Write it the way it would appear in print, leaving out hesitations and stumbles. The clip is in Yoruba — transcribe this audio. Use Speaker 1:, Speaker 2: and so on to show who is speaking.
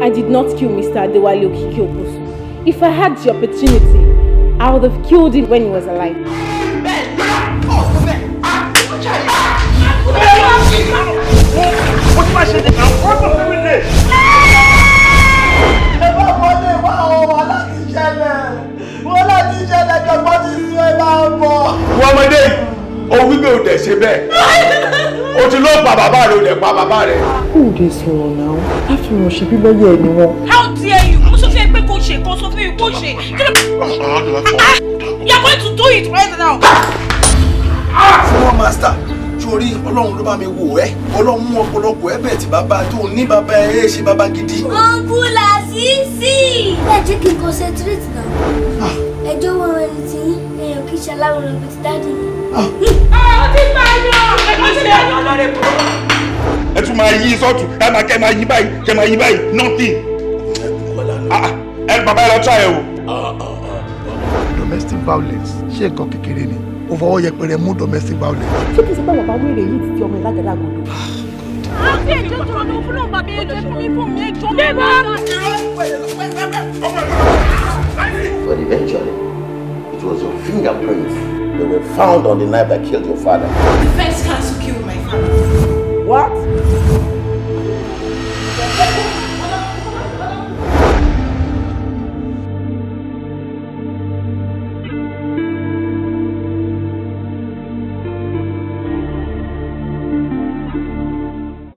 Speaker 1: I did not kill Mr. Adewale Okiki-Oposu. If I had the opportunity, I would have killed him when he was alive.
Speaker 2: What's my shit now? What the hell is this? How dare you? You're going to do it right now.
Speaker 3: Master, Chori, Ọlọ́run ló bá mi wò ẹ́. Ọlọ́run mú ọ̀pọ̀lọpọ̀ ẹ̀bẹ̀ tí bàbá tó ní bàbá ẹ̀ ṣe bàbá gidi.
Speaker 4: Uncle Asisi. Ẹ jẹ́ kí n concentrate now. Ẹjọ́ wọn ẹni tí èèyàn kì í ṣe aláwọ̀ rẹ̀ bí ti dáàdì mi.
Speaker 2: Ẹ tún máa yí sọ́tún, ẹ máa yí báyìí, kẹ́ máa yí báyìí, nothing. Ẹ bàbá ẹ lọ try ẹ o.
Speaker 5: Domestic violence ṣé nǹkan kékeré ni? Ó fọwọ́ yẹpẹrẹ mú domestic violence.
Speaker 1: Ṣé kìí ṣe pé bàbá wèrè yìí ti fi ọmọ ìlágàdá gbọdọ̀?
Speaker 6: But eventually, it was your fingerprints that were found on the knife that killed your father.
Speaker 7: The first counsel killed my father.
Speaker 1: What?